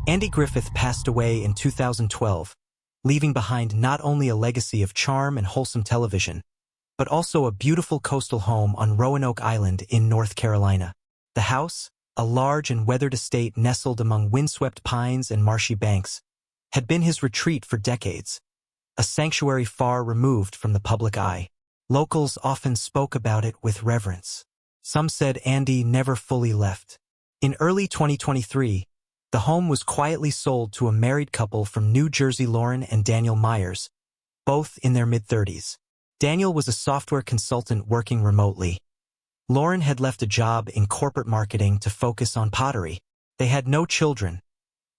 Andy Griffith passed away in 2012, leaving behind not only a legacy of charm and wholesome television, but also a beautiful coastal home on Roanoke Island in North Carolina. The house, a large and weathered estate nestled among windswept pines and marshy banks, had been his retreat for decades, a sanctuary far removed from the public eye. Locals often spoke about it with reverence. Some said Andy never fully left. In early 2023, the home was quietly sold to a married couple from New Jersey, Lauren and Daniel Myers, both in their mid-30s. Daniel was a software consultant working remotely. Lauren had left a job in corporate marketing to focus on pottery. They had no children,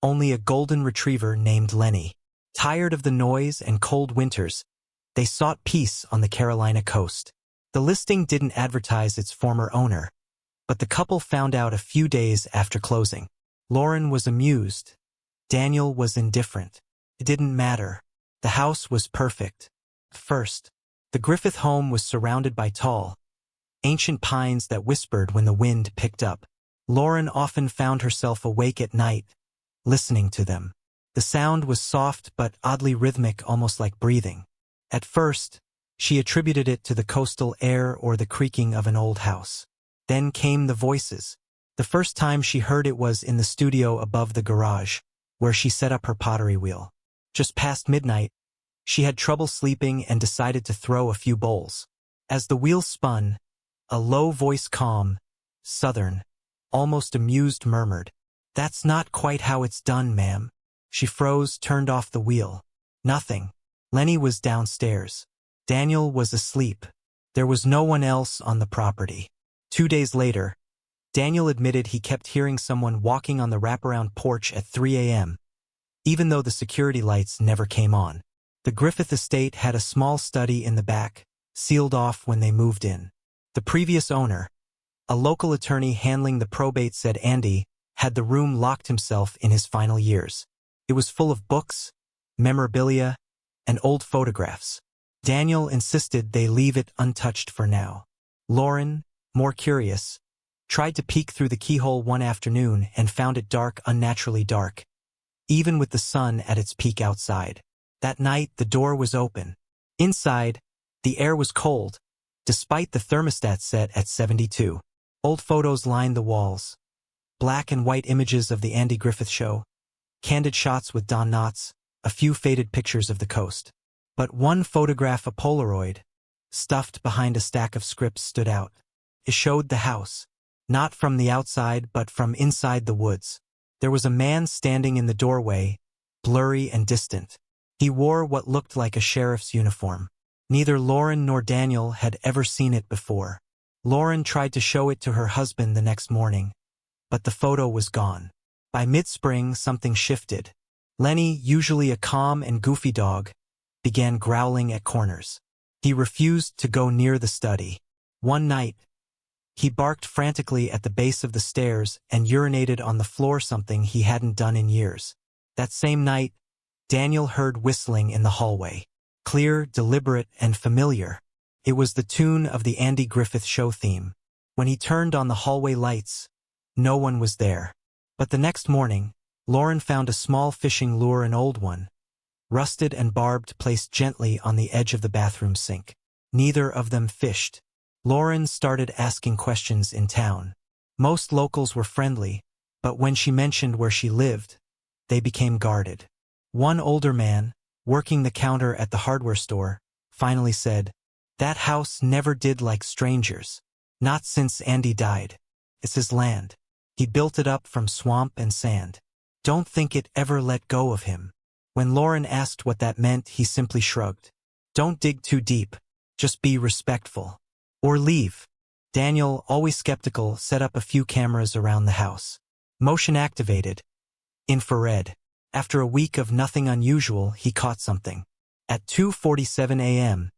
only a golden retriever named Lenny. Tired of the noise and cold winters, they sought peace on the Carolina coast. The listing didn't advertise its former owner, but the couple found out a few days after closing. Lauren was amused. Daniel was indifferent. It didn't matter. The house was perfect. First, the Griffith home was surrounded by tall, ancient pines that whispered when the wind picked up. Lauren often found herself awake at night, listening to them. The sound was soft but oddly rhythmic, almost like breathing. At first, she attributed it to the coastal air or the creaking of an old house. Then came the voices. The first time she heard it was in the studio above the garage, where she set up her pottery wheel. Just past midnight, she had trouble sleeping and decided to throw a few bowls. As the wheel spun, a low voice, calm, southern, almost amused, murmured, "That's not quite how it's done, ma'am." She froze, turned off the wheel. Nothing. Lenny was downstairs. Daniel was asleep. There was no one else on the property. 2 days later, Daniel admitted he kept hearing someone walking on the wraparound porch at 3 a.m., even though the security lights never came on. The Griffith estate had a small study in the back, sealed off when they moved in. The previous owner, a local attorney handling the probate, said Andy had the room locked himself in his final years. It was full of books, memorabilia, and old photographs. Daniel insisted they leave it untouched for now. Lauren, more curious, tried to peek through the keyhole one afternoon and found it dark, unnaturally dark, even with the sun at its peak outside. That night, the door was open. Inside, the air was cold, despite the thermostat set at 72. Old photos lined the walls. Black and white images of the Andy Griffith Show, candid shots with Don Knotts, a few faded pictures of the coast. But one photograph, a Polaroid, stuffed behind a stack of scripts, stood out. It showed the house, not from the outside but from inside the woods. There was a man standing in the doorway, blurry and distant. He wore what looked like a sheriff's uniform. Neither Lauren nor Daniel had ever seen it before. Lauren tried to show it to her husband the next morning, but the photo was gone. By mid-spring, something shifted. Lenny, usually a calm and goofy dog, began growling at corners. He refused to go near the study. One night, he barked frantically at the base of the stairs and urinated on the floor, something he hadn't done in years. That same night, Daniel heard whistling in the hallway. Clear, deliberate, and familiar. It was the tune of the Andy Griffith Show theme. When he turned on the hallway lights, no one was there. But the next morning, Lauren found a small fishing lure, an old one, rusted and barbed, placed gently on the edge of the bathroom sink. Neither of them fished. Lauren started asking questions in town. Most locals were friendly, but when she mentioned where she lived, they became guarded. One older man, working the counter at the hardware store, finally said, "That house never did like strangers. Not since Andy died. It's his land. He built it up from swamp and sand. Don't think it ever let go of him." When Lauren asked what that meant, he simply shrugged. "Don't dig too deep. Just be respectful. Or leave." Daniel, always skeptical, set up a few cameras around the house. Motion activated. Infrared. After a week of nothing unusual, he caught something. At 2:47 a.m.,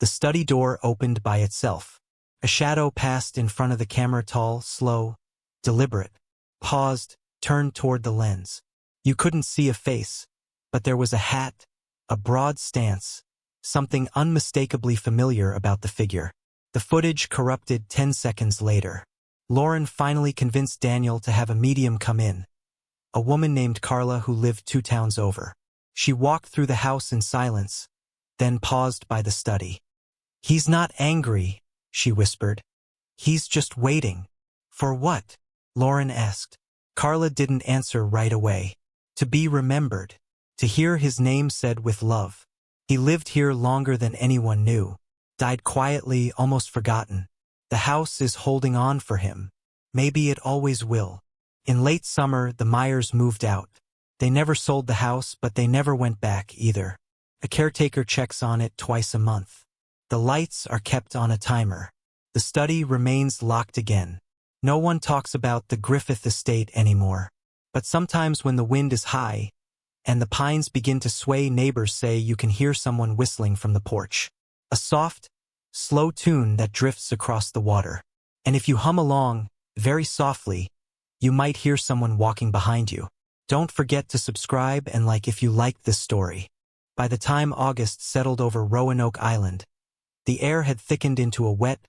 the study door opened by itself. A shadow passed in front of the camera, tall, slow, deliberate. Paused, turned toward the lens. You couldn't see a face, but there was a hat, a broad stance, something unmistakably familiar about the figure. The footage corrupted 10 seconds later. Lauren finally convinced Daniel to have a medium come in. a woman named Carla who lived 2 towns over. She walked through the house in silence, then paused by the study. "He's not angry," she whispered. "He's just waiting." "For what?" Lauren asked. Carla didn't answer right away. "To be remembered. To hear his name said with love. He lived here longer than anyone knew. Died quietly, almost forgotten. The house is holding on for him. Maybe it always will." In late summer, the Myers moved out. They never sold the house, but they never went back either. A caretaker checks on it twice a month. The lights are kept on a timer. The study remains locked again. No one talks about the Griffith estate anymore. But sometimes when the wind is high and the pines begin to sway, neighbors say you can hear someone whistling from the porch. A soft, slow tune that drifts across the water. And if you hum along, very softly, you might hear someone walking behind you. Don't forget to subscribe and like if you liked this story. By the time August settled over Roanoke Island, the air had thickened into a wet,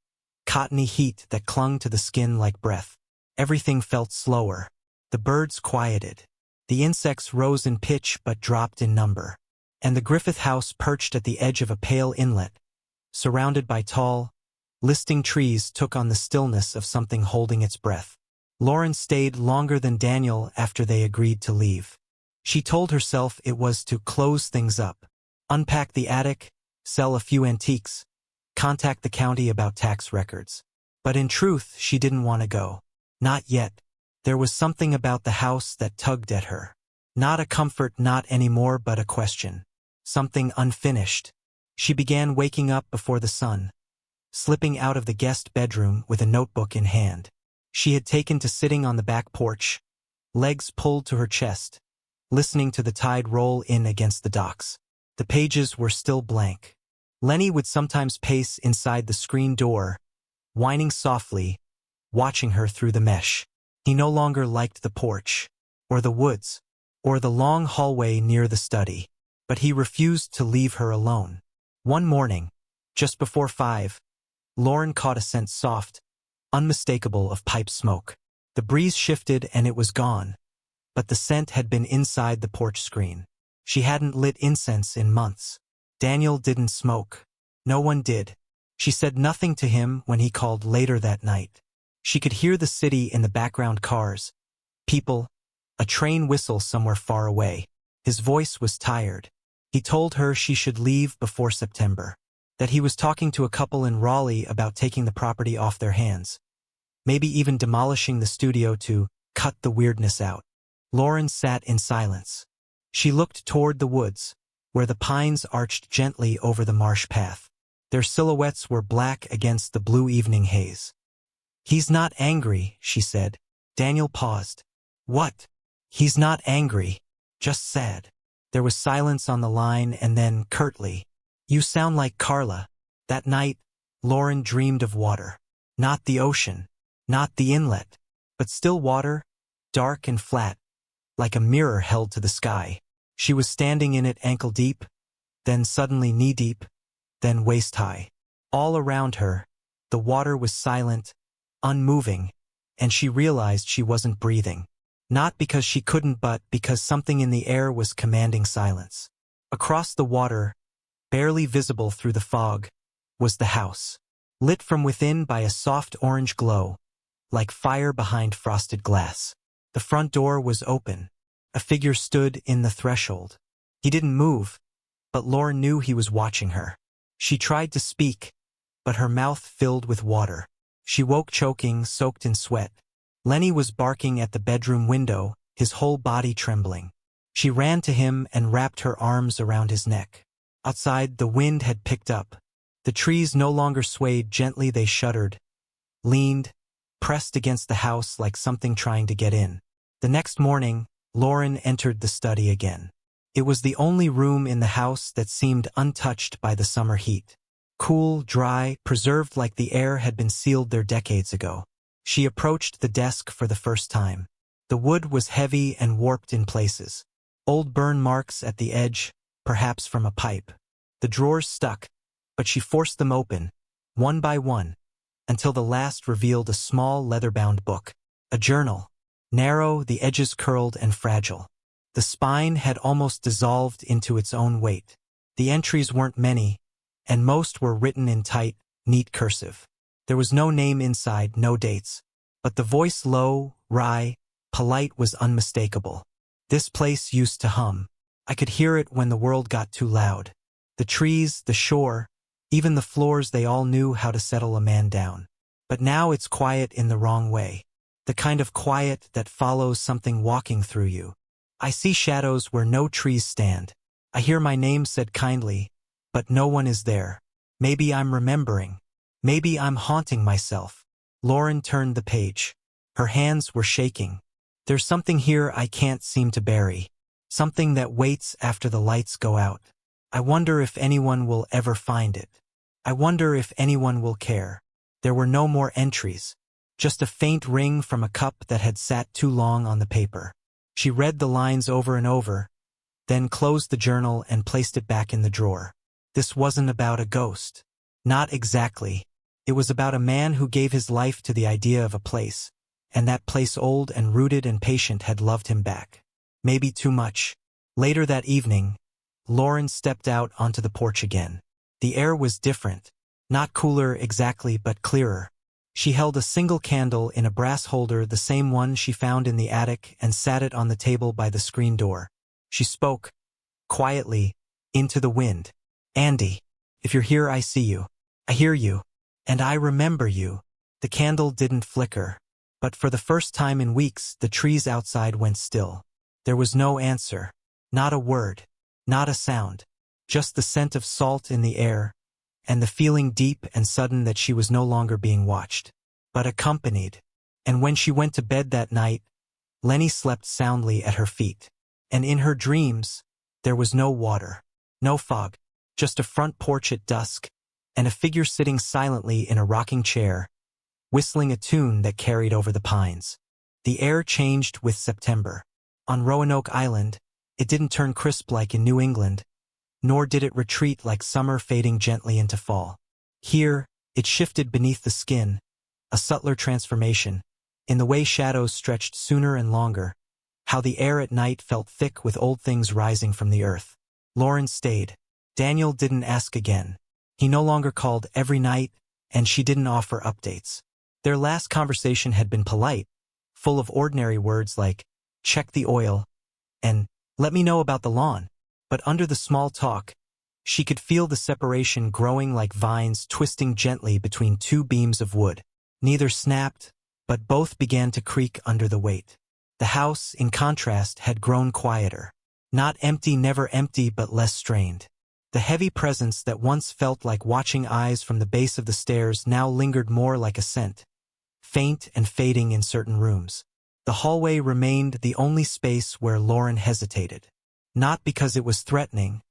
cottony heat that clung to the skin like breath. Everything felt slower. The birds quieted. The insects rose in pitch but dropped in number. And the Griffith house perched at the edge of a pale inlet, surrounded by tall, listing trees, took on the stillness of something holding its breath. Lauren stayed longer than Daniel after they agreed to leave. She told herself it was to close things up, unpack the attic, sell a few antiques, contact the county about tax records. But in truth, she didn't want to go. Not yet. There was something about the house that tugged at her. Not a comfort, not anymore, but a question. Something unfinished. She began waking up before the sun, slipping out of the guest bedroom with a notebook in hand. She had taken to sitting on the back porch, legs pulled to her chest, listening to the tide roll in against the docks. The pages were still blank. Lenny would sometimes pace inside the screen door, whining softly, watching her through the mesh. He no longer liked the porch, or the woods, or the long hallway near the study, but he refused to leave her alone. One morning, just before 5, Lauren caught a scent soft, unmistakable of pipe smoke. The breeze shifted and it was gone, but the scent had been inside the porch screen. She hadn't lit incense in months. Daniel didn't smoke. No one did. She said nothing to him when he called later that night. She could hear the city in the background, cars, people, a train whistle somewhere far away. His voice was tired. He told her she should leave before September, that he was talking to a couple in Raleigh about taking the property off their hands, maybe even demolishing the studio to cut the weirdness out. Lauren sat in silence. She looked toward the woods, where the pines arched gently over the marsh path. Their silhouettes were black against the blue evening haze. "He's not angry," she said. Daniel paused. "What?" "He's not angry, just sad." There was silence on the line, and then, curtly, "You sound like Carla." That night, Lauren dreamed of water. Not the ocean, not the inlet, but still water, dark and flat, like a mirror held to the sky. She was standing in it ankle-deep, then suddenly knee-deep, then waist-high. All around her, the water was silent, unmoving, and she realized she wasn't breathing. Not because she couldn't, but because something in the air was commanding silence. Across the water, barely visible through the fog, was the house, lit from within by a soft orange glow, like fire behind frosted glass. The front door was open. A figure stood in the threshold. He didn't move, but Lauren knew he was watching her. She tried to speak, but her mouth filled with water. She woke choking, soaked in sweat. Lenny was barking at the bedroom window, his whole body trembling. She ran to him and wrapped her arms around his neck. Outside, the wind had picked up. The trees no longer swayed gently, they shuddered, leaned, pressed against the house like something trying to get in. The next morning, Lauren entered the study again. It was the only room in the house that seemed untouched by the summer heat. Cool, dry, preserved like the air had been sealed there decades ago. She approached the desk for the first time. The wood was heavy and warped in places. Old burn marks at the edge, perhaps from a pipe. The drawers stuck, but she forced them open, one by one, until the last revealed a small leather-bound book. A journal. narrow, the edges curled and fragile. The spine had almost dissolved into its own weight. The entries weren't many, and most were written in tight, neat cursive. There was no name inside, no dates. But the voice, low, wry, polite, was unmistakable. This place used to hum. I could hear it when the world got too loud. The trees, the shore, even the floors, they all knew how to settle a man down. But now it's quiet in the wrong way. The kind of quiet that follows something walking through you. I see shadows where no trees stand. I hear my name said kindly, but no one is there. Maybe I'm remembering. Maybe I'm haunting myself. Lauren turned the page. Her hands were shaking. There's something here I can't seem to bury. Something that waits after the lights go out. I wonder if anyone will ever find it. I wonder if anyone will care. There were no more entries. Just a faint ring from a cup that had sat too long on the paper. She read the lines over and over, then closed the journal and placed it back in the drawer. This wasn't about a ghost. Not exactly. It was about a man who gave his life to the idea of a place, and that place, old and rooted and patient, had loved him back. Maybe too much. Later that evening, Lauren stepped out onto the porch again. The air was different. Not cooler exactly, but clearer. She held a single candle in a brass holder, the same one she found in the attic, and sat it on the table by the screen door. She spoke, quietly, into the wind. "Andy, if you're here, I see you. I hear you. And I remember you." The candle didn't flicker. But for the first time in weeks, the trees outside went still. There was no answer. Not a word. Not a sound. Just the scent of salt in the air, and the feeling deep and sudden that she was no longer being watched, but accompanied. And when she went to bed that night, Lenny slept soundly at her feet. And in her dreams, there was no water, no fog, just a front porch at dusk, and a figure sitting silently in a rocking chair, whistling a tune that carried over the pines. The air changed with September. On Roanoke Island, it didn't turn crisp like in New England, nor did it retreat like summer fading gently into fall. Here, it shifted beneath the skin, a subtler transformation, in the way shadows stretched sooner and longer, how the air at night felt thick with old things rising from the earth. Lauren stayed. Daniel didn't ask again. He no longer called every night, and she didn't offer updates. Their last conversation had been polite, full of ordinary words like, "Check the oil," and "Let me know about the lawn." But under the small talk, she could feel the separation growing like vines twisting gently between two beams of wood. Neither snapped, but both began to creak under the weight. The house, in contrast, had grown quieter. Not empty, never empty, but less strained. The heavy presence that once felt like watching eyes from the base of the stairs now lingered more like a scent, faint and fading in certain rooms. The hallway remained the only space where Lauren hesitated. Not because it was threatening,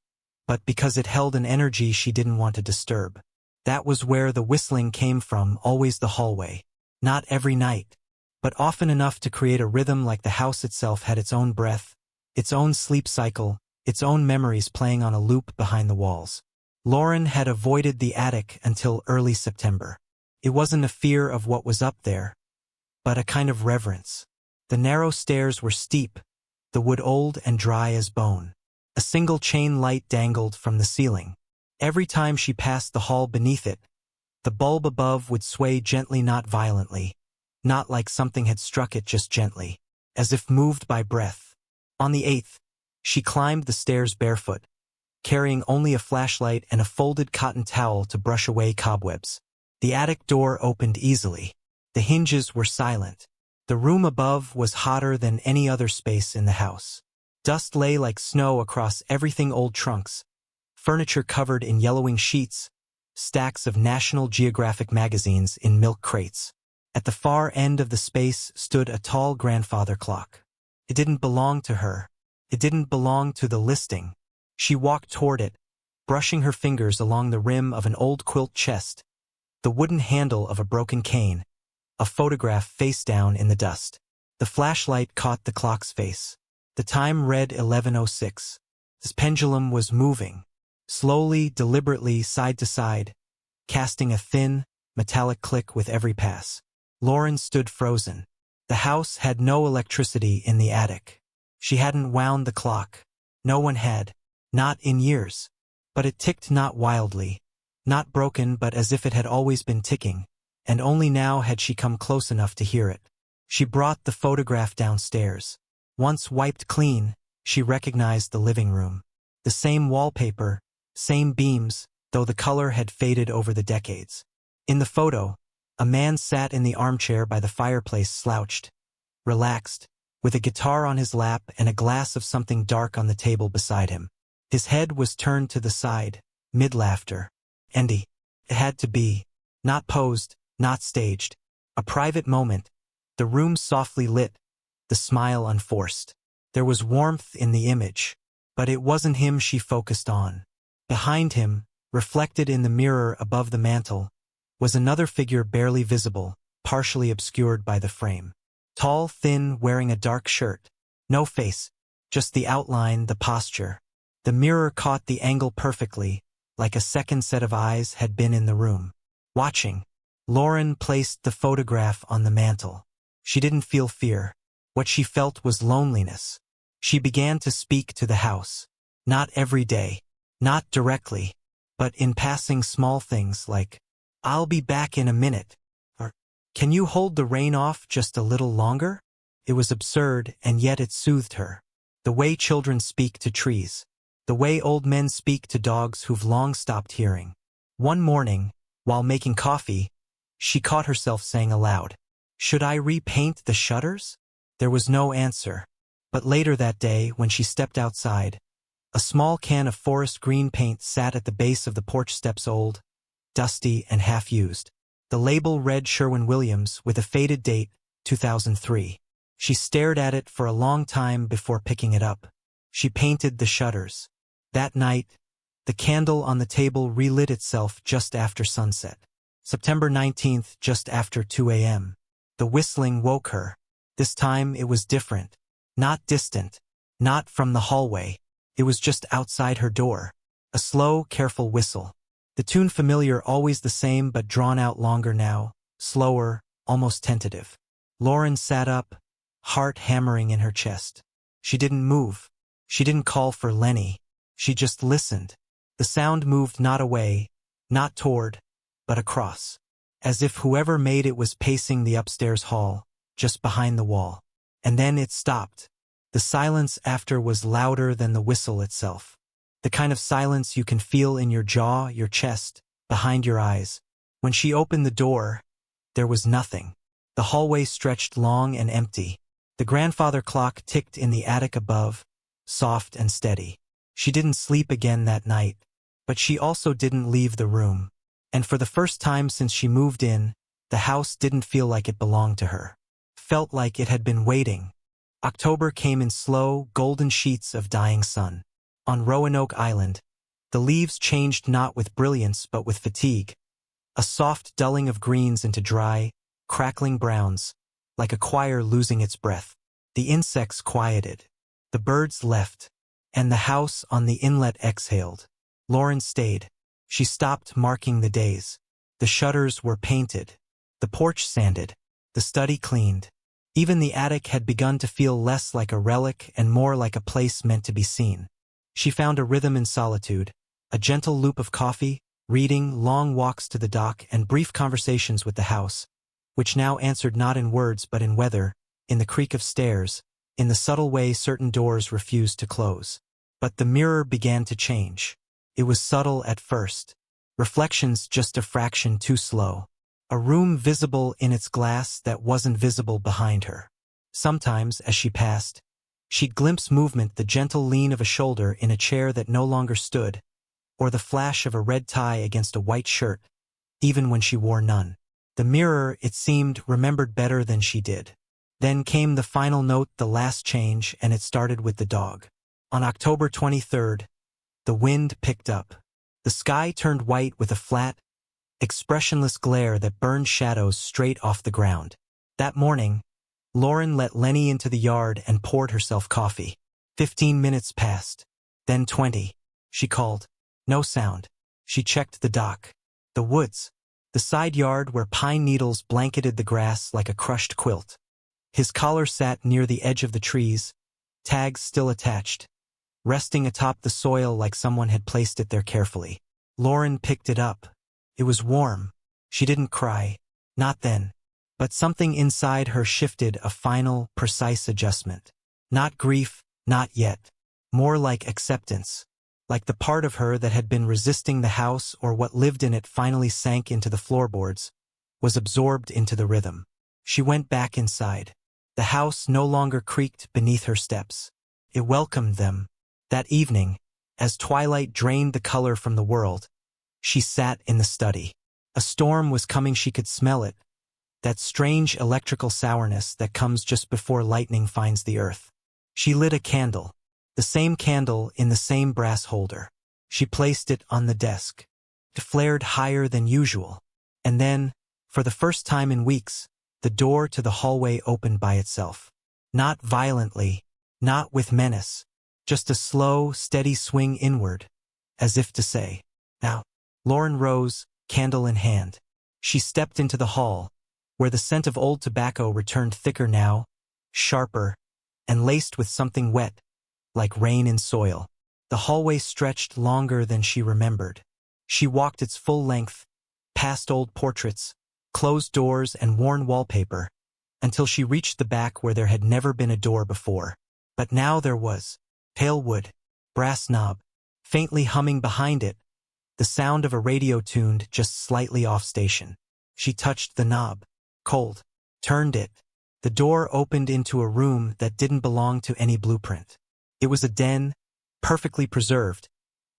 but because it held an energy she didn't want to disturb. That was where the whistling came from, always the hallway. Not every night, but often enough to create a rhythm like the house itself had its own breath, its own sleep cycle, its own memories playing on a loop behind the walls. Lauren had avoided the attic until early September. It wasn't a fear of what was up there, but a kind of reverence. The narrow stairs were steep, the wood old and dry as bone. A single chain light dangled from the ceiling. Every time she passed the hall beneath it, the bulb above would sway gently, not violently, not like something had struck it, just gently, as if moved by breath. On the 8th, she climbed the stairs barefoot, carrying only a flashlight and a folded cotton towel to brush away cobwebs. The attic door opened easily. The hinges were silent. The room above was hotter than any other space in the house. Dust lay like snow across everything, old trunks, furniture covered in yellowing sheets, stacks of National Geographic magazines in milk crates. At the far end of the space stood a tall grandfather clock. It didn't belong to her. It didn't belong to the listing. She walked toward it, brushing her fingers along the rim of an old quilt chest, the wooden handle of a broken cane, a photograph face down in the dust. The flashlight caught the clock's face. The time read 11:06. This pendulum was moving, slowly, deliberately, side to side, casting a thin, metallic click with every pass. Lauren stood frozen. The house had no electricity in the attic. She hadn't wound the clock. No one had. Not in years. But it ticked not wildly. Not broken, but as if it had always been ticking, and only now had she come close enough to hear it. She brought the photograph downstairs. Once wiped clean, she recognized the living room. The same wallpaper, same beams, though the color had faded over the decades. In the photo, a man sat in the armchair by the fireplace, slouched, relaxed, with a guitar on his lap and a glass of something dark on the table beside him. His head was turned to the side, mid-laughter. Andy. It had to be. Not posed, not staged. A private moment. The room softly lit, the smile unforced. There was warmth in the image, but it wasn't him she focused on. Behind him, reflected in the mirror above the mantel, was another figure barely visible, partially obscured by the frame. Tall, thin, wearing a dark shirt. No face, just the outline, the posture. The mirror caught the angle perfectly, like a second set of eyes had been in the room. Watching, Lauren placed the photograph on the mantel. She didn't feel fear. What she felt was loneliness. She began to speak to the house. Not every day, not directly, but in passing small things like, "I'll be back in a minute," or, "Can you hold the rain off just a little longer?" It was absurd, and yet it soothed her. The way children speak to trees. The way old men speak to dogs who've long stopped hearing. One morning, while making coffee, she caught herself saying aloud, "Should I repaint the shutters?" There was no answer. But later that day, when she stepped outside, a small can of forest green paint sat at the base of the porch steps, old, dusty, and half-used. The label read Sherwin-Williams with a faded date, 2003. She stared at it for a long time before picking it up. She painted the shutters. That night, the candle on the table relit itself just after sunset. September 19th, just after 2 a.m. The whistling woke her. This time it was different. Not distant. Not from the hallway. It was just outside her door. A slow, careful whistle. The tune familiar, always the same but drawn out longer now, slower, almost tentative. Lauren sat up, heart hammering in her chest. She didn't move. She didn't call for Lenny. She just listened. The sound moved not away, not toward, but across. As if whoever made it was pacing the upstairs hall, just behind the wall. And then it stopped. The silence after was louder than the whistle itself. The kind of silence you can feel in your jaw, your chest, behind your eyes. When she opened the door, there was nothing. The hallway stretched long and empty. The grandfather clock ticked in the attic above, soft and steady. She didn't sleep again that night, but she also didn't leave the room. And for the first time since she moved in, the house didn't feel like it belonged to her. Felt like it had been waiting. October came in slow, golden sheets of dying sun. On Roanoke Island, the leaves changed not with brilliance but with fatigue. A soft dulling of greens into dry, crackling browns, like a choir losing its breath. The insects quieted. The birds left. And the house on the inlet exhaled. Lauren stayed. She stopped marking the days. The shutters were painted. The porch sanded. The study cleaned. Even the attic had begun to feel less like a relic and more like a place meant to be seen. She found a rhythm in solitude, a gentle loop of coffee, reading, long walks to the dock, and brief conversations with the house, which now answered not in words but in weather, in the creak of stairs, in the subtle way certain doors refused to close. But the mirror began to change. It was subtle at first. Reflections just a fraction too slow. A room visible in its glass that wasn't visible behind her. Sometimes, as she passed, she'd glimpse movement, the gentle lean of a shoulder in a chair that no longer stood, or the flash of a red tie against a white shirt, even when she wore none. The mirror, it seemed, remembered better than she did. Then came the final note, the last change, and it started with the dog. On October 23rd, the wind picked up. The sky turned white with a flat, expressionless glare that burned shadows straight off the ground. That morning, Lauren let Lenny into the yard and poured herself coffee. 15 minutes passed. Then 20. She called. No sound. She checked the dock. The woods. The side yard where pine needles blanketed the grass like a crushed quilt. His collar sat near the edge of the trees, tags still attached, resting atop the soil like someone had placed it there carefully. Lauren picked it up. It was warm. She didn't cry. Not then. But something inside her shifted, a final, precise adjustment. Not grief, not yet. More like acceptance. Like the part of her that had been resisting the house or what lived in it finally sank into the floorboards, was absorbed into the rhythm. She went back inside. The house no longer creaked beneath her steps. It welcomed them. That evening, as twilight drained the color from the world, she sat in the study. A storm was coming, she could smell it. That strange electrical sourness that comes just before lightning finds the earth. She lit a candle. The same candle in the same brass holder. She placed it on the desk. It flared higher than usual. And then, for the first time in weeks, the door to the hallway opened by itself. Not violently, not with menace, just a slow, steady swing inward, as if to say, "Now." Lauren rose, candle in hand. She stepped into the hall, where the scent of old tobacco returned thicker now, sharper, and laced with something wet, like rain in soil. The hallway stretched longer than she remembered. She walked its full length, past old portraits, closed doors and worn wallpaper, until she reached the back where there had never been a door before. But now there was. Pale wood, brass knob, faintly humming behind it, the sound of a radio tuned just slightly off station. She touched the knob. Cold. Turned it. The door opened into a room that didn't belong to any blueprint. It was a den, perfectly preserved,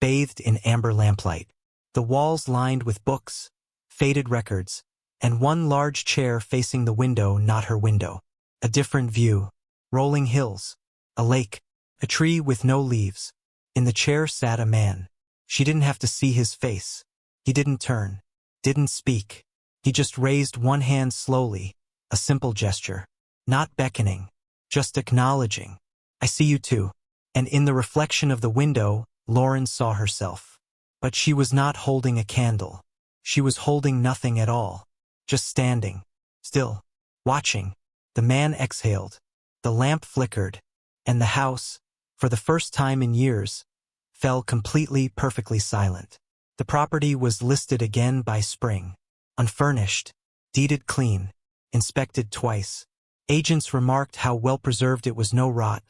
bathed in amber lamplight. The walls lined with books, faded records, and one large chair facing the window, not her window. A different view. Rolling hills. A lake. A tree with no leaves. In the chair sat a man. She didn't have to see his face. He didn't turn. Didn't speak. He just raised one hand slowly. A simple gesture. Not beckoning. Just acknowledging. "I see you too." And in the reflection of the window, Lauren saw herself. But she was not holding a candle. She was holding nothing at all. Just standing. Still. Watching. The man exhaled. The lamp flickered. And the house, for the first time in years, fell completely, perfectly silent. The property was listed again by spring. Unfurnished. Deeded clean. Inspected twice. Agents remarked how well preserved it was. No rot.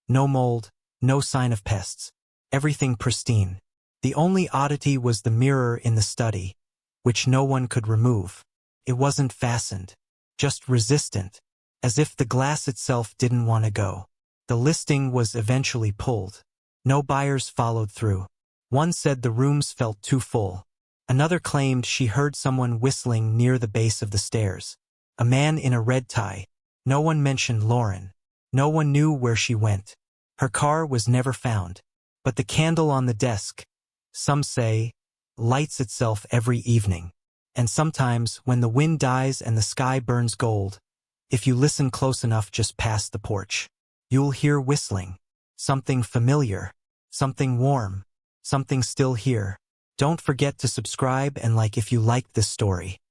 No mold. No sign of pests. Everything pristine. The only oddity was the mirror in the study, which no one could remove. It wasn't fastened. Just resistant. As if the glass itself didn't want to go. The listing was eventually pulled. No buyers followed through. One said the rooms felt too full. Another claimed she heard someone whistling near the base of the stairs. A man in a red tie. No one mentioned Lauren. No one knew where she went. Her car was never found. But the candle on the desk, some say, lights itself every evening. And sometimes, when the wind dies and the sky burns gold, if you listen close enough just past the porch, you'll hear whistling. Something familiar. Something warm. Something still here. Don't forget to subscribe and like if you liked this story.